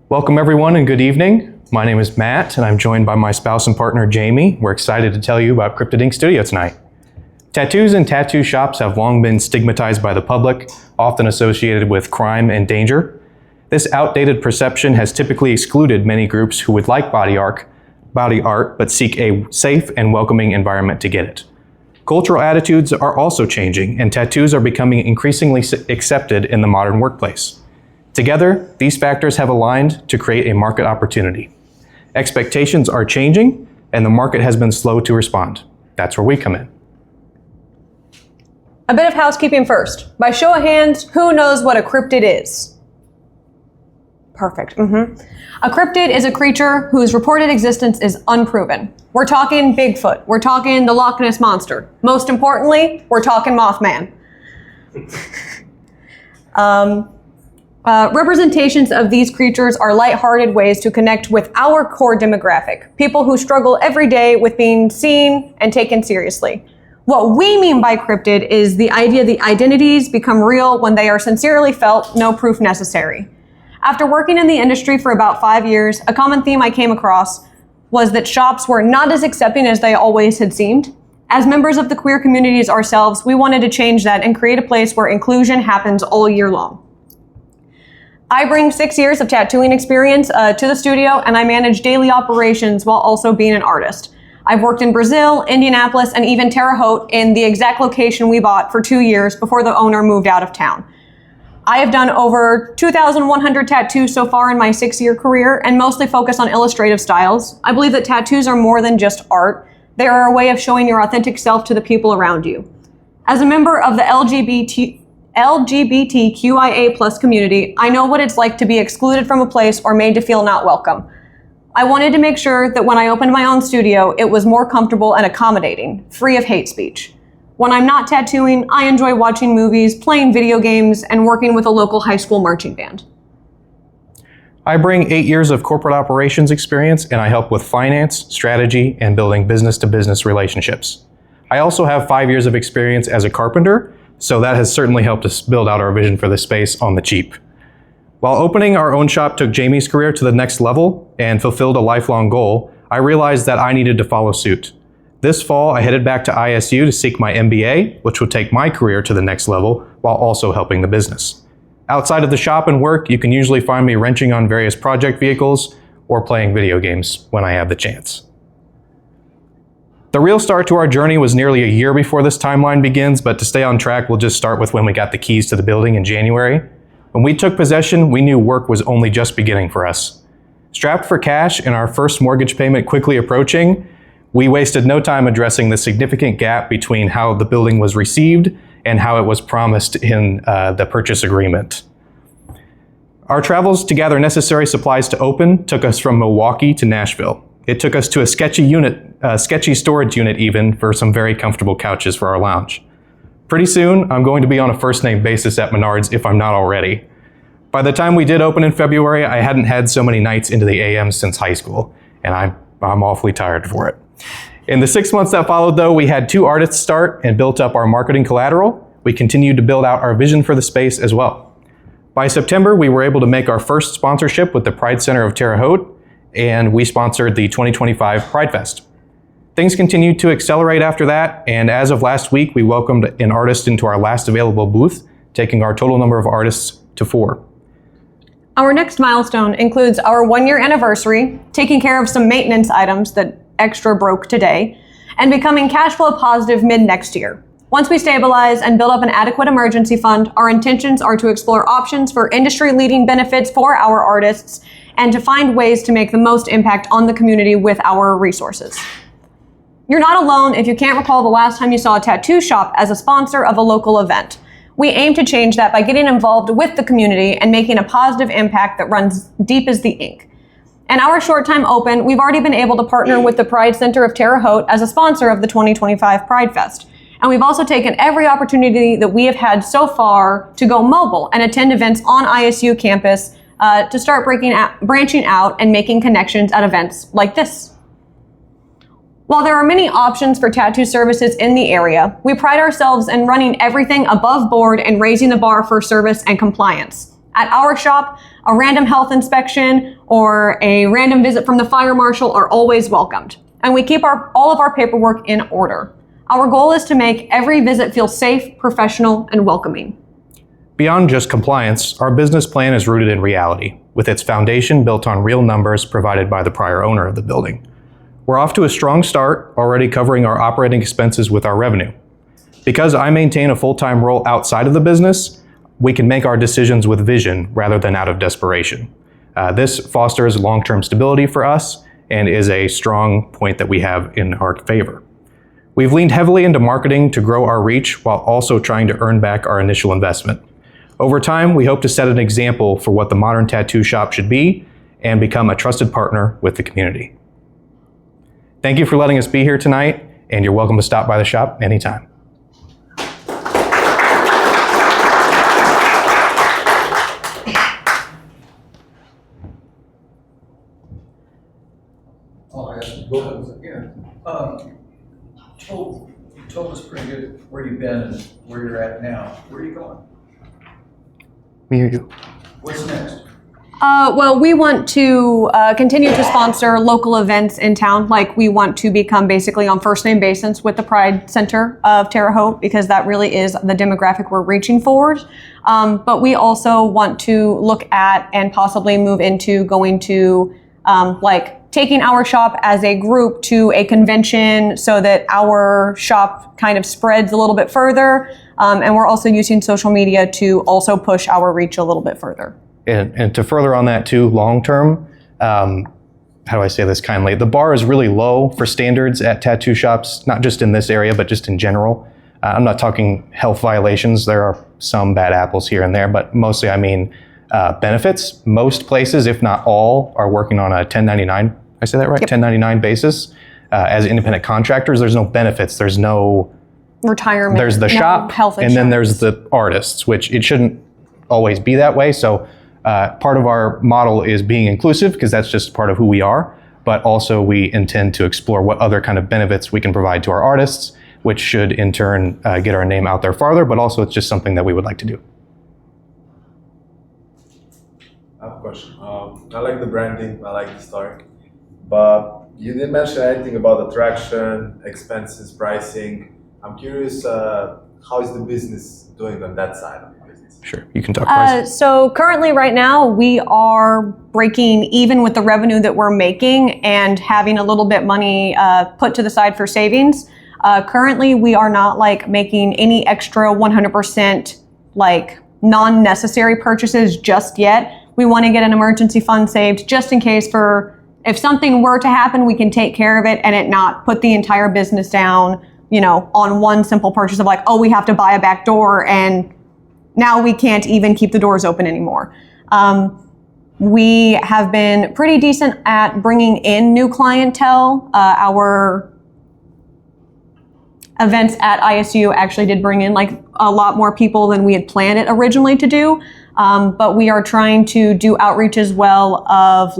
Welcome everyone and good evening. My name is Matt and I'm joined by my spouse and partner Jamie. We're excited to tell you about Cryptid Ink Studio tonight. Tattoos and tattoo shops have long been stigmatized by the public, often associated with crime and danger. This outdated perception has typically excluded many groups who would like body art, but seek a safe and welcoming environment to get it. Cultural attitudes are also changing, and tattoos are becoming increasingly accepted in the modern workplace. Together, these factors have aligned to create a market opportunity. Expectations are changing, and the market has been slow to respond. That's where we come in. A bit of housekeeping first. By show of hands, who knows what a cryptid is? Perfect. A cryptid is a creature whose reported existence is unproven. We're talking Bigfoot. We're talking the Loch Ness Monster. Most importantly, we're talking Mothman. Representations of these creatures are lighthearted ways to connect with our core demographic, people who struggle every day with being seen and taken seriously. What we mean by cryptid is the idea the identities become real when they are sincerely felt, no proof necessary. After working in the industry for about 5 years, a common theme I came across was that shops were not as accepting as they always had seemed. As members of the queer communities ourselves, we wanted to change that and create a place where inclusion happens all year long. I bring 6 years of tattooing experience to the studio, and I manage daily operations while also being an artist. I've worked in Brazil, Indianapolis, and even Terre Haute in the exact location we bought for 2 years before the owner moved out of town. I have done over 2,100 tattoos so far in my 6-year career and mostly focus on illustrative styles. I believe that tattoos are more than just art. They are a way of showing your authentic self to the people around you. As a member of the LGBTQIA+ community, I know what it's like to be excluded from a place or made to feel not welcome. I wanted to make sure that when I opened my own studio, it was more comfortable and accommodating, free of hate speech. When I'm not tattooing, I enjoy watching movies, playing video games, and working with a local high school marching band. I bring 8 years of corporate operations experience and I help with finance, strategy, and building business-to-business relationships. I also have 5 years of experience as a carpenter, so that has certainly helped us build out our vision for the space on the cheap. While opening our own shop took Jamie's career to the next level and fulfilled a lifelong goal, I realized that I needed to follow suit. This fall, I headed back to ISU to seek my MBA, which would take my career to the next level while also helping the business. Outside of the shop and work, you can usually find me wrenching on various project vehicles or playing video games when I have the chance. The real start to our journey was nearly a year before this timeline begins, but to stay on track, we'll just start with when we got the keys to the building in January. When we took possession, we knew work was only just beginning for us. Strapped for cash and our first mortgage payment quickly approaching, we wasted no time addressing the significant gap between how the building was received and how it was promised in the purchase agreement. Our travels to gather necessary supplies to open took us from Milwaukee to Nashville. It took us to a sketchy storage unit even for some very comfortable couches for our lounge. Pretty soon, I'm going to be on a first-name basis at Menards if I'm not already. By the time we did open in February, I hadn't had so many nights into the AM since high school, and I'm awfully tired for it. In the 6 months that followed, though, we had 2 artists start and built up our marketing collateral. We continued to build out our vision for the space as well. By September, we were able to make our first sponsorship with the Pride Center of Terre Haute, and we sponsored the 2025 Pride Fest. Things continued to accelerate after that, and as of last week, we welcomed an artist into our last available booth, taking our total number of artists to 4. Our next milestone includes our 1-year anniversary, taking care of some maintenance items that extra broke today, and becoming cash flow positive mid-next year. Once we stabilize and build up an adequate emergency fund, our intentions are to explore options for industry-leading benefits for our artists and to find ways to make the most impact on the community with our resources. You're not alone if you can't recall the last time you saw a tattoo shop as a sponsor of a local event. We aim to change that by getting involved with the community and making a positive impact that runs deep as the ink. In our short time open, we've already been able to partner with the Pride Center of Terre Haute as a sponsor of the 2025 Pride Fest. And we've also taken every opportunity that we have had so far to go mobile and attend events on ISU campus to start branching out and making connections at events like this. While there are many options for tattoo services in the area, we pride ourselves in running everything above board and raising the bar for service and compliance. At our shop, a random health inspection or a random visit from the fire marshal are always welcomed. And we keep all of our paperwork in order. Our goal is to make every visit feel safe, professional, and welcoming. Beyond just compliance, our business plan is rooted in reality, with its foundation built on real numbers provided by the prior owner of the building. We're off to a strong start, already covering our operating expenses with our revenue. Because I maintain a full-time role outside of the business, we can make our decisions with vision rather than out of desperation. This fosters long-term stability for us and is a strong point that we have in our favor. We've leaned heavily into marketing to grow our reach while also trying to earn back our initial investment. Over time, we hope to set an example for what the modern tattoo shop should be and become a trusted partner with the community. Thank you for letting us be here tonight, and you're welcome to stop by the shop anytime. You told us pretty good where you've been and where you're at now. Where are you going? Me or you? What's next? Well, we want to continue to sponsor local events in town. Like, we want to become basically on first name basis with the Pride Center of Terre Haute, because that really is the demographic we're reaching forward. But we also want to look at and possibly move into going to taking our shop as a group to a convention so that our shop kind of spreads a little bit further. And we're also using social media to also push our reach a little bit further. And to further on that too, long term, how do I say this kindly? The bar is really low for standards at tattoo shops, not just in this area, but just in general. I'm not talking health violations. There are some bad apples here and there, but mostly I mean benefits. Most places, if not all, are working on a 1099, I say that right? Yep. 1099 basis. As independent contractors, there's no benefits. There's no retirement. There's the shop, health insurance. And then there's the artists, which it shouldn't always be that way. So part of our model is being inclusive, because that's just part of who we are. But also we intend to explore what other kind of benefits we can provide to our artists, which should in turn get our name out there farther. But also it's just something that we would like to do. I have a question. I like the branding, I like the story, but you didn't mention anything about attraction, expenses, pricing. I'm curious, how is the business doing on that side of the business? Sure, you can talk pricing. So currently right now we are breaking even with the revenue that we're making and having a little bit money put to the side for savings. Currently we are not making any extra 100% non-necessary purchases just yet. We want to get an emergency fund saved just in case if something were to happen, we can take care of it and it not put the entire business down, on one simple purchase of we have to buy a back door and now we can't even keep the doors open anymore. We have been pretty decent at bringing in new clientele. Our events at ISU actually did bring in a lot more people than we had planned it originally to do. But we are trying to do outreach as well of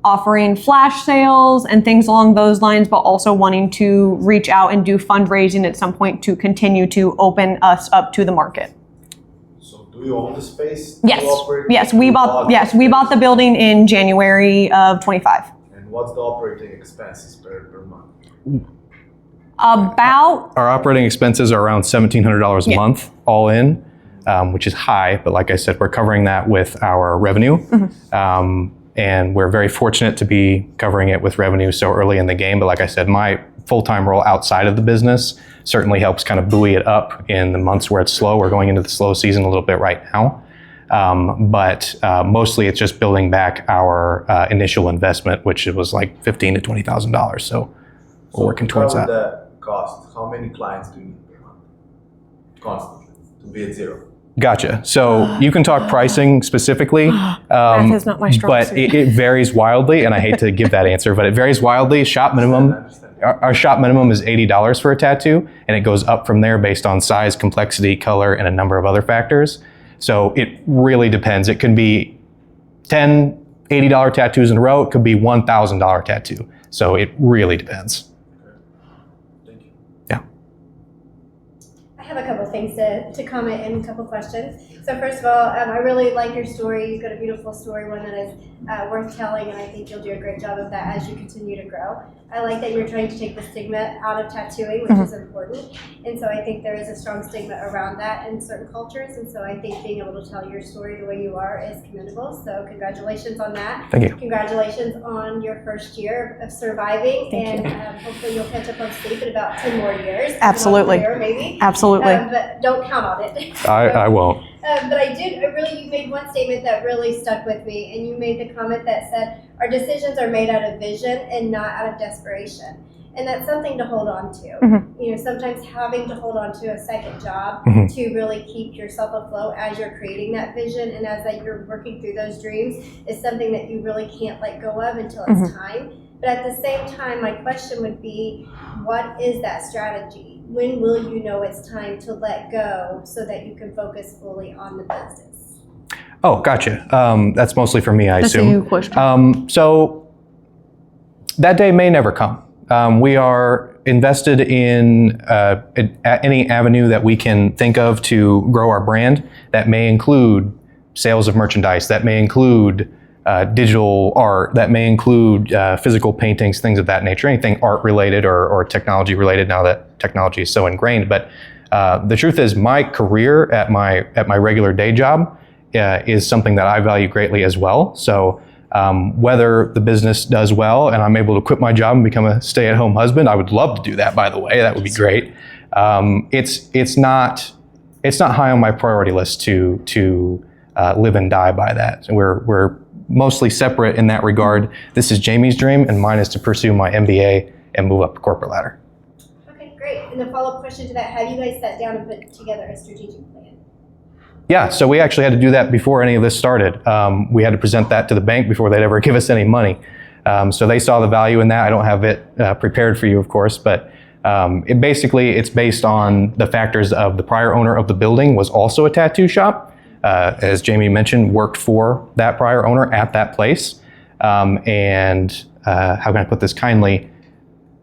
offering flash sales and things along those lines, but also wanting to reach out and do fundraising at some point to continue to open us up to the market. So do you own the space? Yes, we bought the building in January of 25. And what's the operating expenses per month? Our operating expenses are around $1,700 a month, all in. Which is high, but like I said, we're covering that with our revenue. Mm-hmm. And we're very fortunate to be covering it with revenue so early in the game. But like I said, my full-time role outside of the business certainly helps kind of buoy it up in the months where it's slow. We're going into the slow season a little bit right now. But mostly it's just building back our initial investment, which was $15,000 to $20,000. So we're working towards that. The cost, how many clients do you need per month? Constantly, to be at zero? Gotcha. So you can talk pricing specifically, Math is not my strong but suit. it varies wildly, and I hate to give that answer, but it varies wildly. Shop minimum, our shop minimum is $80 for a tattoo, and it goes up from there based on size, complexity, color, and a number of other factors. So it really depends. It can be 10 $80 tattoos in a row. It could be $1,000 tattoo. So it really depends. Thank you. Yeah. I have a couple things to comment and a couple questions. So first of all, I really like your story. You've got a beautiful story, one that is worth telling, and I think you'll do a great job of that as you continue to grow. I like that you're trying to take the stigma out of tattooing, which is important. And so I think there is a strong stigma around that in certain cultures. And so I think being able to tell your story the way you are is commendable. So congratulations on that. Thank you. Congratulations on your first year of surviving. Thank and hopefully you'll catch up on sleep in about 10 more years. Absolutely. Not a year, maybe. Absolutely. But don't count on it. I won't. But you made one statement that really stuck with me, and you made the comment that said, our decisions are made out of vision and not out of desperation. And that's something to hold on to. You know, sometimes having to hold on to a second job to really keep yourself afloat as you're creating that vision and as you're working through those dreams is something that you really can't let go of until it's time. But at the same time, my question would be, what is that strategy? When will you know it's time to let go so that you can focus fully on the business? Oh, gotcha. That's mostly for me, I assume. That's a you question. So that day may never come. We are invested in any avenue that we can think of to grow our brand. That may include sales of merchandise. That may include digital art. That may include physical paintings, things of that nature. Anything art related or technology related. Now that technology is so ingrained, but the truth is, my career at my regular day job is something that I value greatly as well. So whether the business does well and I'm able to quit my job and become a stay-at-home husband, I would love to do that. By the way, that would be great. It's not high on my priority list to live and die by that. We're mostly separate in that regard. This is Jamie's dream, and mine is to pursue my MBA and move up the corporate ladder. Okay, great. And the follow-up question to that, have you guys sat down and put together a strategic plan? Yeah, so we actually had to do that before any of this started. We had to present that to the bank before they'd ever give us any money. So they saw the value in that. I don't have it prepared for you, of course, but it's based on the factors of the prior owner of the building was also a tattoo shop. As Jamie mentioned, worked for that prior owner at that place. And how can I put this kindly?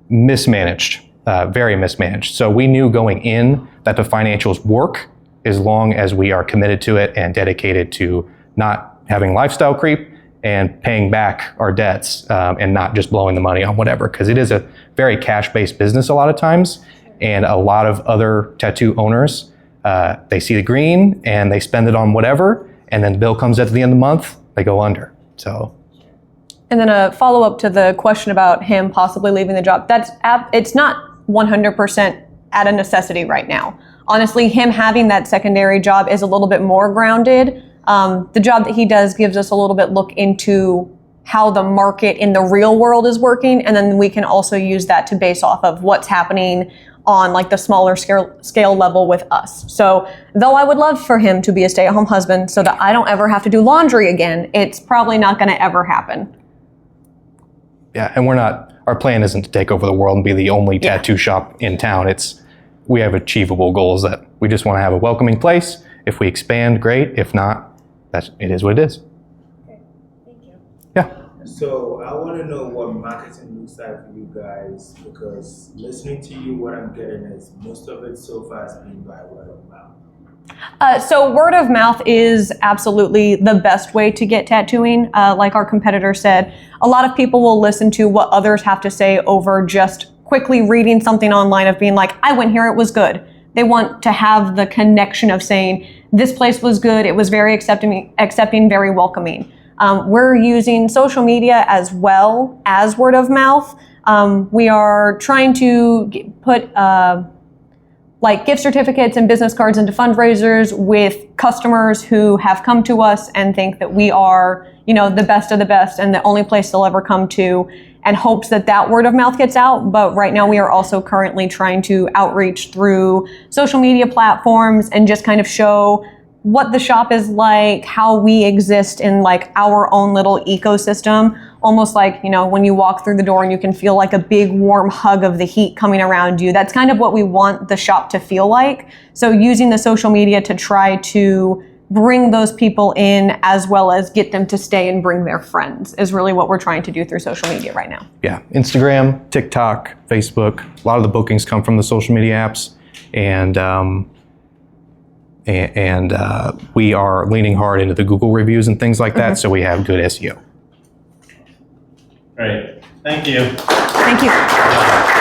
Mismanaged, very mismanaged. So we knew going in that the financials work as long as we are committed to it and dedicated to not having lifestyle creep and paying back our debts and not just blowing the money on whatever, because it is a very cash-based business a lot of times. And a lot of other tattoo owners, they see the green and they spend it on whatever, and then the bill comes at the end of the month, they go under. So. And then a follow-up to the question about him possibly leaving the job. It's not 100% at a necessity right now. Honestly, him having that secondary job is a little bit more grounded. The job that he does gives us a little bit look into how the market in the real world is working, and then we can also use that to base off of what's happening on like the smaller scale level with us. So though I would love for him to be a stay-at-home husband so that I don't ever have to do laundry again, it's probably not going to ever happen. Yeah, and our plan isn't to take over the world and be the only tattoo shop in town. We have achievable goals that we just want to have a welcoming place. If we expand, great. If not, it is what it is. Okay, thank you. Yeah. So I want to know what marketing looks like for you guys, because listening to you, what I'm getting is most of it so far has been by word of mouth. So word of mouth is absolutely the best way to get tattooing. Like our competitor said, a lot of people will listen to what others have to say over just quickly reading something online of being like, I went here, it was good. They want to have the connection of saying, this place was good, it was very accepting, very welcoming. We're using social media as well as word of mouth. We are trying to put like gift certificates and business cards into fundraisers with customers who have come to us and think that we are, the best of the best and the only place they'll ever come to, and hopes that word of mouth gets out. But right now we are also currently trying to outreach through social media platforms and just kind of show what the shop is like, how we exist in like our own little ecosystem, almost like, when you walk through the door and you can feel like a big warm hug of the heat coming around you. That's kind of what we want the shop to feel like. So using the social media to try to bring those people in as well as get them to stay and bring their friends is really what we're trying to do through social media right now. Yeah, Instagram, TikTok, Facebook, a lot of the bookings come from the social media apps. And and we are leaning hard into the Google reviews and things like that, so we have good SEO. Great. Thank you. Thank you.